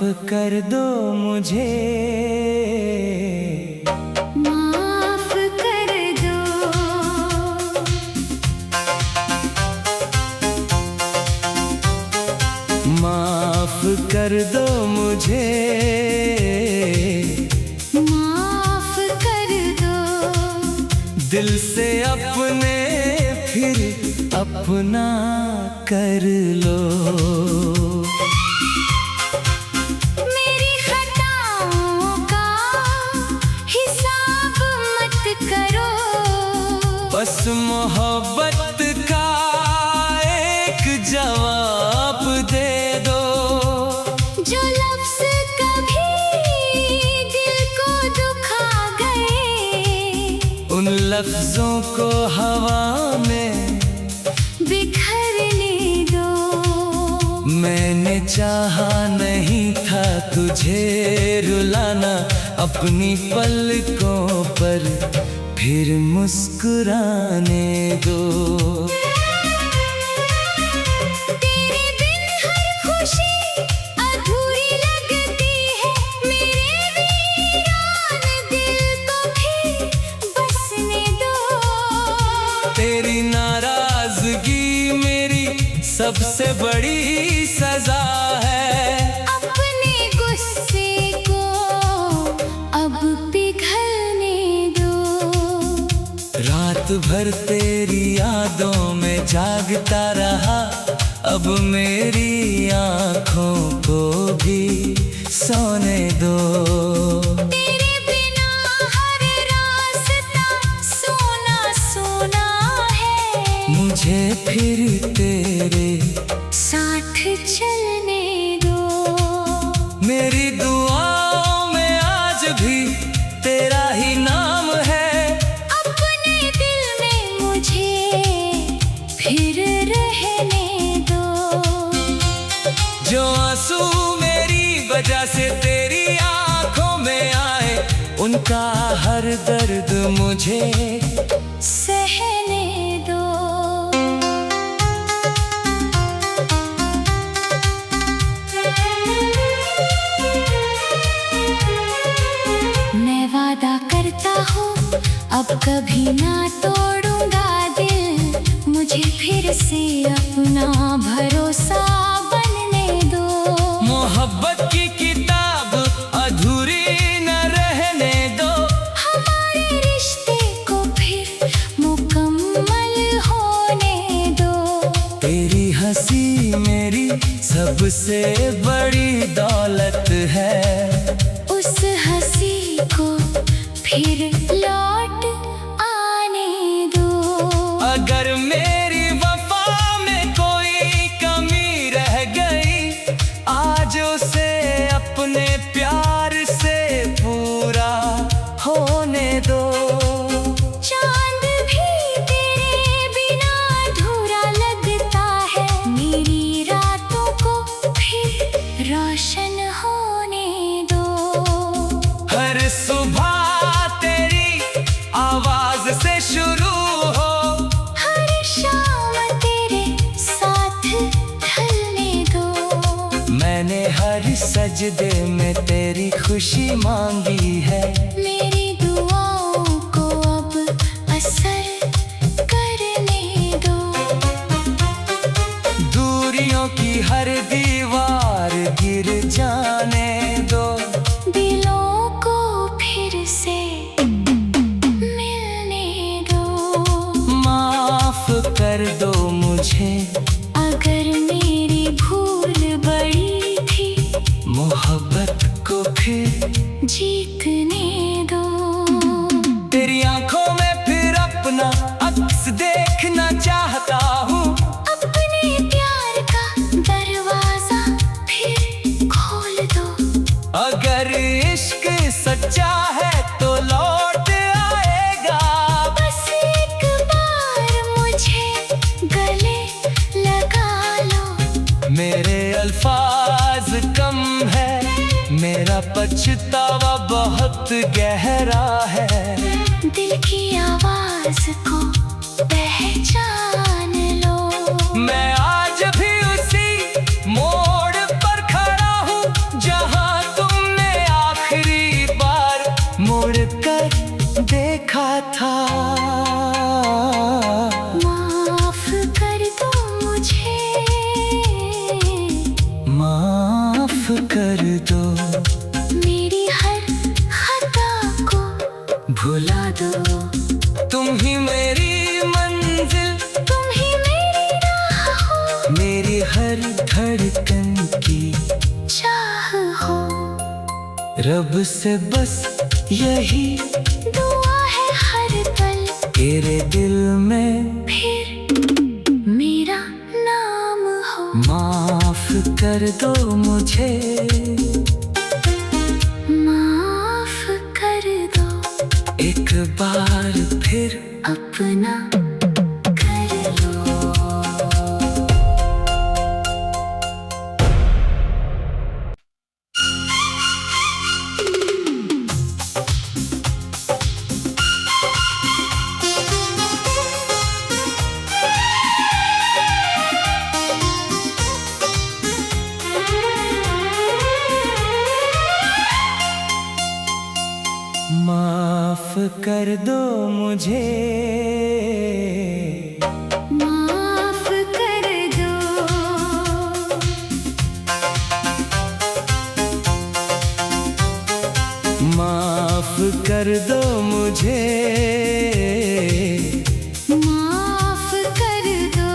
कर दो मुझे, माफ कर दो। माफ कर दो मुझे, माफ कर दो। दिल से अपने फिर अपना कर लो। मेरी खताओं का हिसाब मत करो, बस मोहब्बत का एक जवाब दे दो। जो लफ्ज़ कभी दिल को दुखा गए, उन लफ्जों को हवा में बिखरने दो। मैंने चाहा नहीं था तुझे रुलाना, अपनी पलकों पर फिर मुस्कुराने दो। तेरे बिन हर खुशी अधूरी लगती है, मेरे वीरान दिल को भी बसने दो। तेरी नाराजगी मेरी सबसे बड़ी सजा है, अपने गुस्से को अब पिघलने दो। रात भर तेरी यादों में जागता रहा, अब मेरी आँखों को भी सोने दो। तेरे बिना हर रास्ता सोना सोना है, मुझे फिर तेरे साथ चलने दो। मेरी दुआओं में आज भी तेरा ही नाम है, अपने दिल में मुझे फिर रहने दो। जो आंसू मेरी वजह से तेरी आंखों में आए, उनका हर दर्द मुझे सहने दो। मैं वादा करता हूँ अब कभी ना तोड़ूंगा दिल, मुझे फिर से अपना भरोसा बनने दो। मोहब्बत की किताब अधूरी न रहने दो। हमारे रिश्ते को फिर मुकम्मल होने दो। तेरी हंसी मेरी सबसे बड़ी दौलत है, उस हंसी को फिर लौट आने दो। अगर मेरी वफा में कोई कमी रह गई, आज उसे अपने प्यार से पूरा होने दो। चांद भी तेरे बिना अधूरा लगता है, मेरी रातों को फिर रोशन होने दो। हर सुबह तेरी आवाज से शुरू हो, हर शाम तेरे साथ ढलने दो। मैंने हर सजदे में तेरी खुशी मांगी है, मेरी दुआओं को अब असर करने दो। दूरियों की हर दीवार गिर जाने दो। दिलों को फिर से मिलने दो। माफ कर दो मुझे, अगर मेरी भूल बड़ी थी, मोहब्बत को फिर जीतने दो। तेरी आंखों में फिर अपना अक्स देखना चाहता हूँ, अपने प्यार का दरवाजा फिर खोल दो। अगर इश्क सच्चा है तो लौट आएगा। बस एक बार मुझे गले लगा लो। मेरे अल्फाज कम है, मेरा पछतावा बहुत गहरा है। दिल की आवाज को पहचान लो। मैं आज भी उसी मोड़ पर खड़ा हूँ जहाँ धड़कन की चाह हो। रब से बस यही दुआ है हर पल, तेरे दिल में फिर मेरा नाम हो। माफ कर दो मुझे, माफ कर दो, एक बार फिर अपना कर लो। माफ कर दो मुझे, माफ कर दो, माफ कर दो मुझे, माफ कर दो।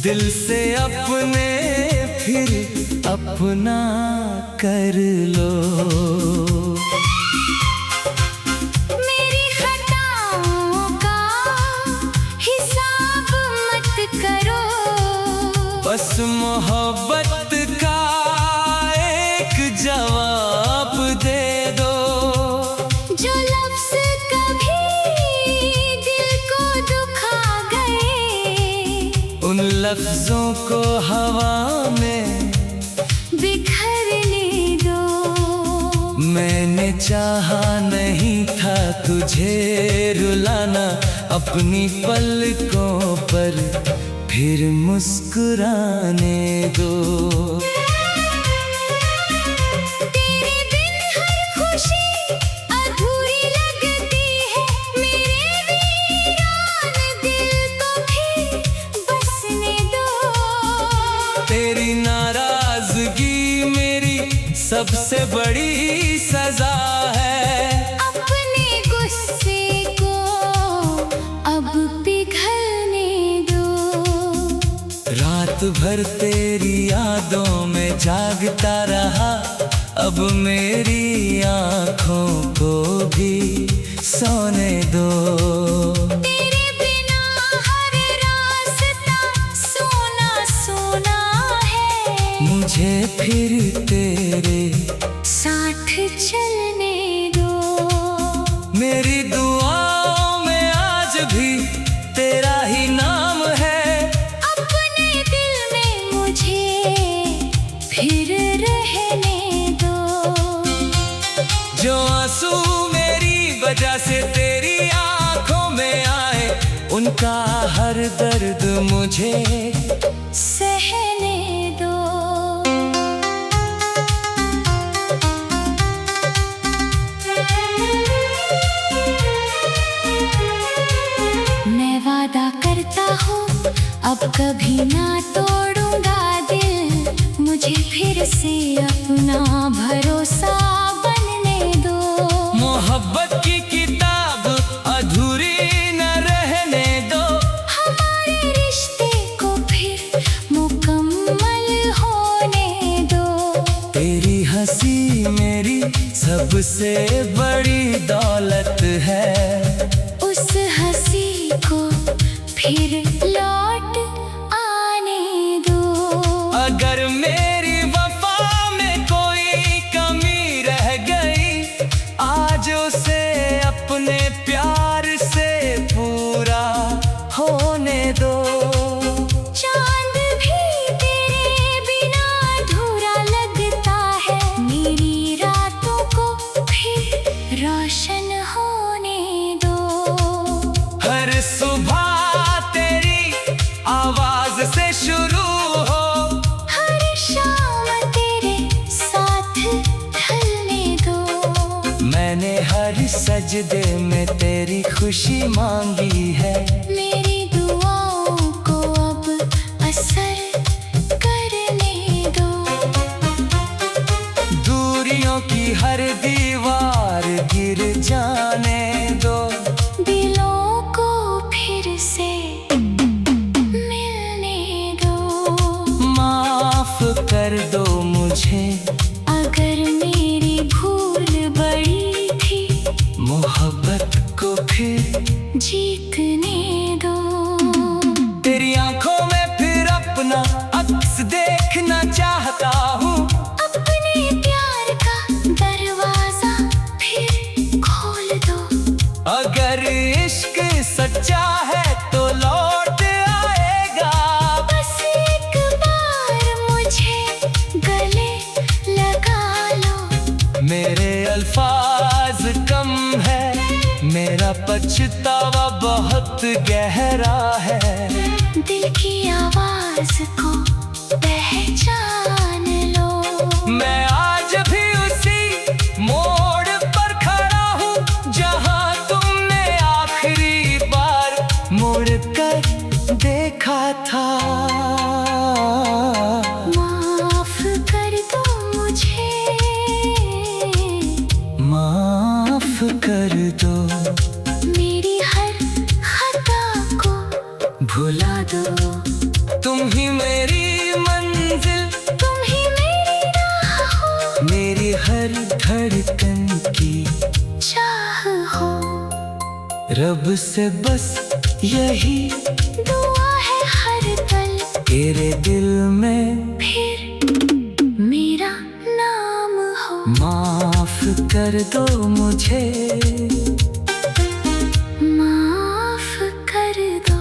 दिल से अपने फिर अपना कर लो। मेरी खताओं का हिसाब मत करो, बस मोहब्बत का एक जवाब दे दो। जो लफ्ज़ कभी दिल को दुखा गए, उन लफ्जों को हवा में बिखरने दो। मैंने चाहा नहीं था तुझे रुलाना, अपनी पलकों पर फिर मुस्कुराने दो। तेरे बिन हर खुशी अधूरी लगती है, मेरे वीरान दिल को फिर बसने दो। तेरी नाराजगी मेरी सबसे बड़ी सजा है। अपने गुस्से को अब पिघलने दो। रात भर तेरी यादों में जागता रहा, अब मेरी आँखों को भी सोने दो। तेरे बिना हर रास्ता सोना सोना है, मुझे फिर तेरे साथ चलने दो। मेरी दुआओं में आज भी तेरा ही नाम है। अपने दिल में मुझे फिर रहने दो। जो आंसू मेरी वजह से तेरी आंखों में आए, उनका हर दर्द मुझे सहने दो। मैं वादा करता हूँ अब कभी ना तोड़ूंगा दिल, मुझे फिर से अपना भरोसा बनने दो। मोहब्बत की किताब अधूरी न रहने दो। हमारे रिश्ते को फिर मुकम्मल होने दो। तेरी हंसी मेरी सबसे बड़ी दौलत है। उस हंसी को फिर लौट आने दो। अगर मेरी वफा में कोई कमी रह गई, आज उसे अपने प्यार से पूरा होने दो। चांद भी तेरे बिना अधूरा लगता है, मेरी रातों को फिर रोशन होने दो। हर सुबह तेरी आवाज से शुरू हो, हर शाम तेरे साथ ढलने दो। मैंने हर सजदे में तेरी खुशी मांगी है। मेरी दुआओं को अब असर करने दो। दूरियों की हर दीवार गिर जाने दो। दिलों को फिर से मिलने दो। माँ कर दो मुझे। अगर मेरी भूल बड़ी थी, मोहब्बत को फिर जीतने दो। तेरी आंखों में फिर अपना अक्स देखना चाहता हूँ। अपने प्यार का दरवाजा फिर खोल दो। अगर इश्क सच्चा है तो लौट आएगा। बस एक बार मुझे गले लगा लो। मेरे अल्फाज कम है, मेरा पछतावा बहुत गहरा है। दिल की आवाज को पहचान लो। मैं आज भी उसी मोड़ पर खड़ा हूँ जहाँ तुमने आखिरी बार मुड़ कर देखा था। माफ कर दो मुझे, माफ कर दो, मेरी हर खता को भुला दो। तुम ही मेरी मंजिल, तुम ही मेरी राह हो, मेरी हर धड़कन की चाह हो। रब से बस यही दुआ है हर पल, तेरे दिल में फिर मेरा नाम हो। माफ कर दो मुझे। माफ कर दो,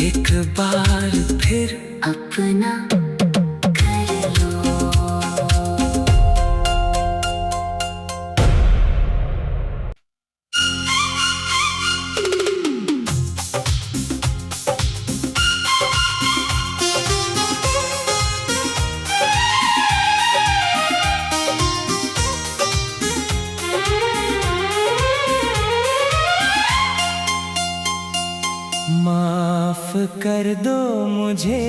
एक बार फिर अपना कर लो। माफ कर दो मुझे।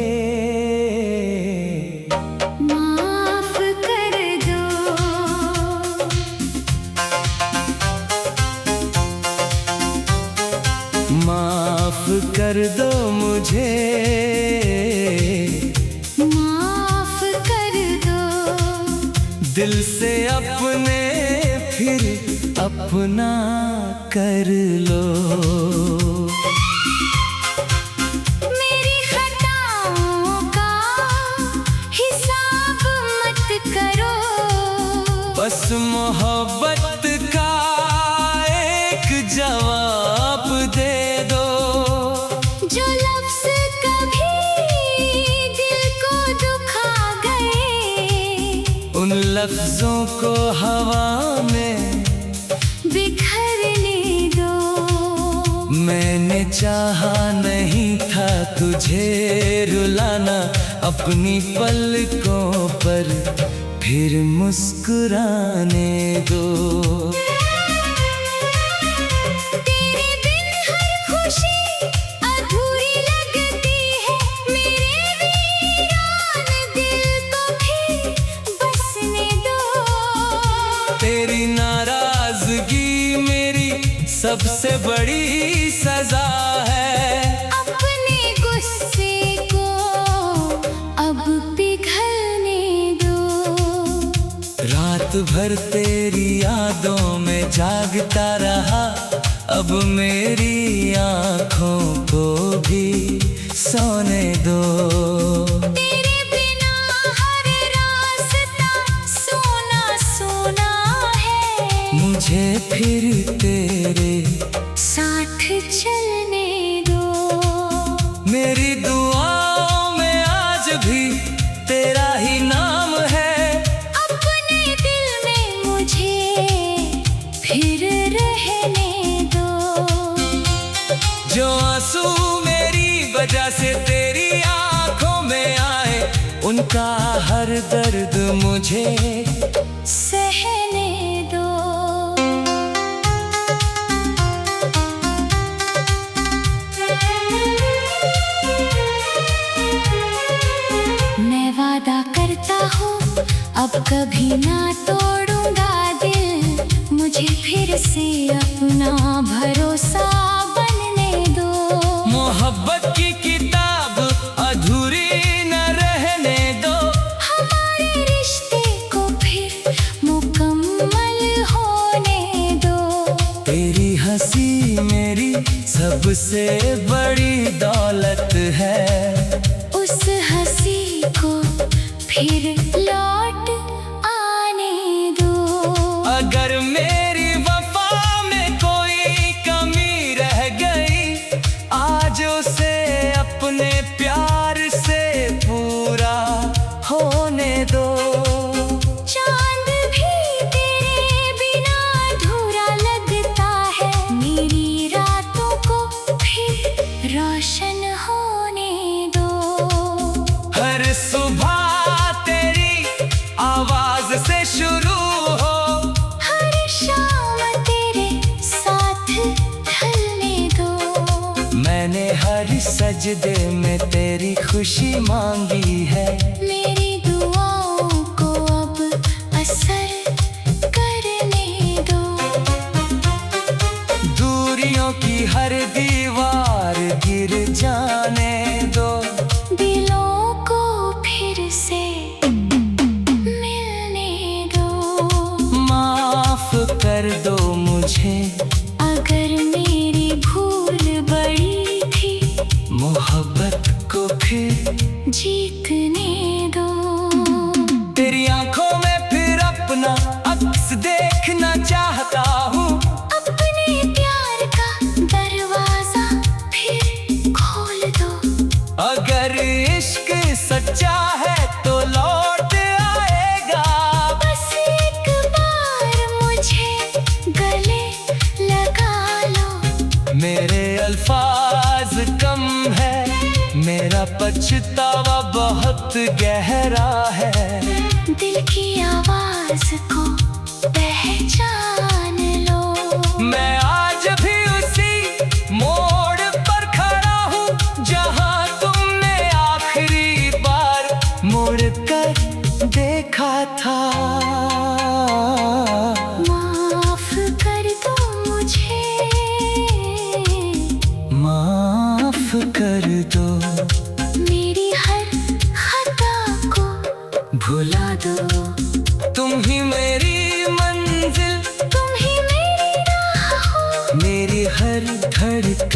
माफ कर दो, माफ कर दो मुझे। माफ कर दो। दिल से अपने फिर अपना कर लो। मेरी खताओं का हिसाब मत करो। बस मोहब्बत का एक जवाब दे दो। जो लफ्ज़ कभी दिल को दुखा गए, उन लफ्जों को हवा में बिखरने दो। मैंने चाहा नहीं था तुझे रुलाना। अपनी पलकों पर फिर मुस्कुराने दो। तेरे बिन हर खुशी अधूरी लगती है। मेरे वीरान दिल को फिर बसने दो। तेरी नाराजगी मेरी सबसे बड़ी सजा है। अपने गुस्से को अब पिघलने दो। रात भर तेरी यादों में जागता रहा। अब मेरी आँखों को भी सोने दो। तेरे बिना हर रास्ता सोना सोना है। मुझे फिर तेरे साथ चलने दो। मेरी दुआओं में आज भी तेरा ही नाम है। अपने दिल में मुझे फिर रहने दो। जो आंसू मेरी वजह से तेरी आंखों में आए, उनका हर दर्द मुझे सहने दो। मैं वादा करता हूँ अब कभी ना तोड़ूंगा दिल। मुझे फिर से अपना भरोसा बनने दो। मोहब्बत की किताब अधूरी न रहने दो। हमारे तुझसे बड़ी दौलत है। उस हंसी को फिर लौट आने दो। अगर मेरी वफा में कोई कमी रह गई, आज उसे अपने प्यार से पूरा होने दो। चांद भी तेरे बिना अधूरा लगता है, मेरी रातों को फिर रोशन होने दो। हर सुबह तेरी आवाज से शुरू हो, हर शाम तेरे साथ ढलने दो। मैंने हर सजदे में तेरी खुशी मांगी है। मेरी दुआओं को अब असर करने दो। दूरियों की हर दीवार गिर जाने दो। दिलों को फिर से मिलने दो। माफ कर दो मुझे, अगर मेरी भूल बड़ी थी, मोहब्बत को फिर जीतने दो। तेरी आंखों में फिर अपना अक्स देखना चाहता हूँ। अपने प्यार का दरवाजा फिर खोल दो। अगर इश्क सच्चा है तो लौट आएगा। बस एक बार मुझे गले लगा लो। मेरे अल्फाज कम है, मेरा पछतावा बहुत गहरा है। दिल की आवाज को पहचान लो। मैं आज भी उसी मोड़ पर खड़ा हूँ जहाँ तुमने आखिरी बार मुड़ कर देखा था। माफ कर दो मुझे, माफ कर दो, मेरी हर खता को भुला दो। तुम ही मेरी मंजिल, तुम ही मेरी राह हो। मेरी हर धड़कन